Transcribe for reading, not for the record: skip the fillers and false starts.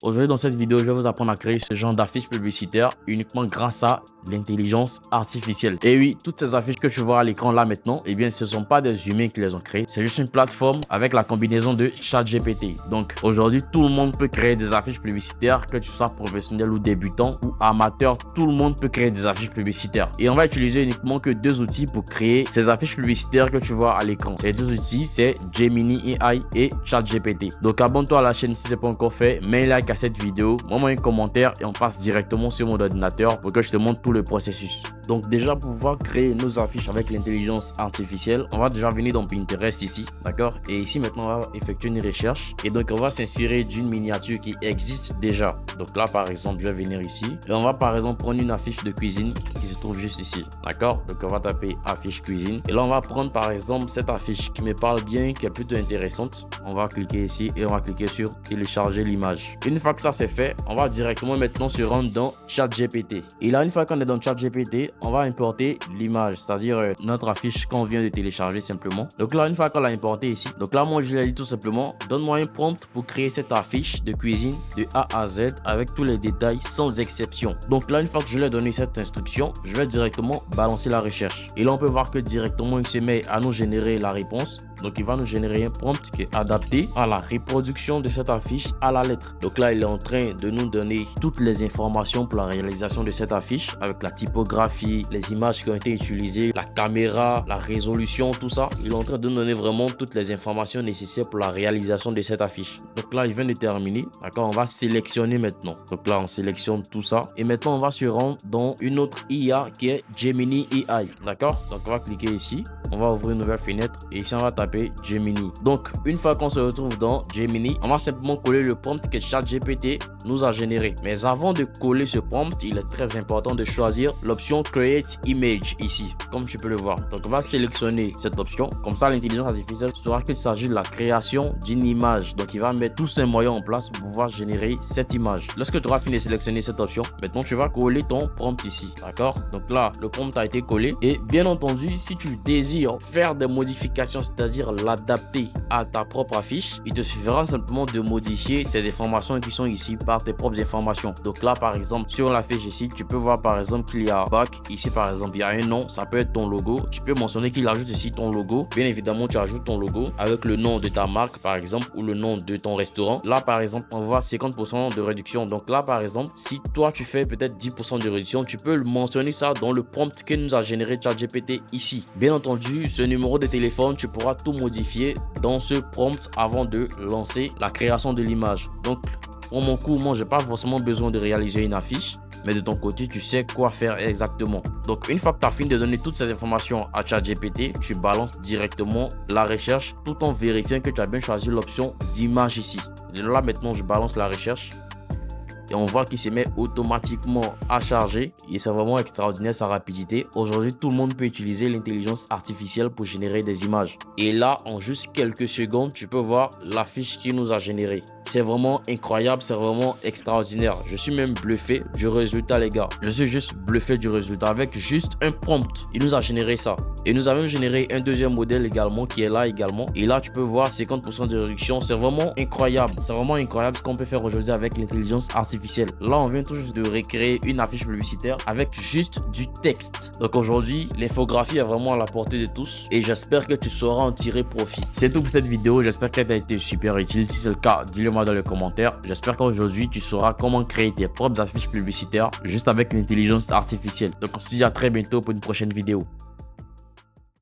Aujourd'hui, dans cette vidéo, je vais vous apprendre à créer ce genre d'affiches publicitaires uniquement grâce à l'intelligence artificielle. Et oui, toutes ces affiches que tu vois à l'écran là maintenant, eh bien, ce ne sont pas des humains qui les ont créées. C'est juste une plateforme avec la combinaison de ChatGPT. Donc, aujourd'hui, tout le monde peut créer des affiches publicitaires, que tu sois professionnel ou débutant ou amateur, tout le monde peut créer des affiches publicitaires. Et on va utiliser uniquement que deux outils pour créer ces affiches publicitaires que tu vois à l'écran. Ces deux outils, c'est Gemini AI et ChatGPT. Donc, abonne-toi à la chaîne si ce n'est pas encore fait, mets un like à cette vidéo, mets-moi un commentaire et on passe directement sur mon ordinateur pour que je te montre tout le processus. Donc déjà, pour pouvoir créer nos affiches avec l'intelligence artificielle, on va déjà venir dans Pinterest ici, d'accord? Et ici maintenant, on va effectuer une recherche et donc on va s'inspirer d'une miniature qui existe déjà. Donc là, par exemple, je vais venir ici et on va par exemple prendre une affiche de cuisine qui se trouve juste ici, d'accord? Donc on va taper affiche cuisine et là on va prendre par exemple cette affiche qui me parle bien, qui est plutôt intéressante. On va cliquer ici et on va cliquer sur télécharger l'image. Une fois que ça c'est fait, on va directement maintenant se rendre dans ChatGPT. Et là, une fois qu'on est dans ChatGPT, on va importer l'image, c'est-à-dire notre affiche qu'on vient de télécharger simplement. Donc là, une fois qu'on l'a importé ici, donc là, moi, je lui ai dit tout simplement, donne-moi un prompt pour créer cette affiche de cuisine de A à Z avec tous les détails sans exception. Donc là, une fois que je lui ai donné cette instruction, je vais directement balancer la recherche. Et là, on peut voir que directement, il se met à nous générer la réponse. Donc, il va nous générer un prompt qui est adapté à la reproduction de cette affiche à la lettre. Donc là, il est en train de nous donner toutes les informations pour la réalisation de cette affiche avec la typographie, les images qui ont été utilisées, la caméra, la résolution, tout ça. Il est en train de nous donner vraiment toutes les informations nécessaires pour la réalisation de cette affiche. Donc là, il vient de terminer. D'accord, on va sélectionner maintenant. Donc là, on sélectionne tout ça. Et maintenant, on va se rendre dans une autre IA qui est Gemini AI. D'accord, donc on va cliquer ici. On va ouvrir une nouvelle fenêtre et ici, on va taper Gemini. Donc, une fois qu'on se retrouve dans Gemini, on va simplement coller le prompt que ChatGPT nous a généré. Mais avant de coller ce prompt, il est très important de choisir l'option Create Image ici, comme tu peux le voir. Donc, on va sélectionner cette option. Comme ça, l'intelligence artificielle saura qu'il s'agit de la création d'une image. Donc, il va mettre tous ses moyens en place pour pouvoir générer cette image. Lorsque tu auras fini de sélectionner cette option, maintenant, tu vas coller ton prompt ici. D'accord? Donc là, le prompt a été collé. Et bien entendu, si tu désires faire des modifications, c'est-à-dire l'adapter à ta propre affiche, il te suffira simplement de modifier ces informations qui sont ici par tes propres informations. Donc là, par exemple, sur la fiche ici, tu peux voir par exemple qu'il y a back. Ici, par exemple, il y a un nom. Ça peut être ton logo. Tu peux mentionner qu'il ajoute ici ton logo. Bien évidemment, tu ajoutes ton logo avec le nom de ta marque, par exemple, ou le nom de ton restaurant. Là, par exemple, on voit 50% de réduction. Donc là, par exemple, si toi, tu fais peut-être 10% de réduction, tu peux mentionner ça dans le prompt que nous a généré ChatGPT ici. Bien entendu, ce numéro de téléphone, tu pourras tout modifier dans ce prompt avant de lancer la création de l'image. Donc, pour mon coup, moi, j'ai pas forcément besoin de réaliser une affiche, mais de ton côté, tu sais quoi faire exactement. Donc, une fois que tu as fini de donner toutes ces informations à ChatGPT, tu balances directement la recherche tout en vérifiant que tu as bien choisi l'option d'image ici. Et là, maintenant, je balance la recherche. Et on voit qu'il se met automatiquement à charger et c'est vraiment extraordinaire sa rapidité. Aujourd'hui, tout le monde peut utiliser l'intelligence artificielle pour générer des images. Et là, en juste quelques secondes, tu peux voir l'affiche qu'il nous a générée. C'est vraiment incroyable, c'est vraiment extraordinaire. Je suis même bluffé du résultat, les gars. Je suis juste bluffé du résultat avec juste un prompt. Il nous a généré ça. Et nous avons généré un deuxième modèle également qui est là également. Et là, tu peux voir 50% de réduction. C'est vraiment incroyable. C'est vraiment incroyable ce qu'on peut faire aujourd'hui avec l'intelligence artificielle. Là, on vient tout juste de recréer une affiche publicitaire avec juste du texte. Donc aujourd'hui, l'infographie est vraiment à la portée de tous et j'espère que tu sauras en tirer profit. C'est tout pour cette vidéo. J'espère qu'elle t'a été super utile. Si c'est le cas, dis-le moi dans les commentaires. J'espère qu'aujourd'hui, tu sauras comment créer tes propres affiches publicitaires juste avec l'intelligence artificielle. Donc on se dit à très bientôt pour une prochaine vidéo.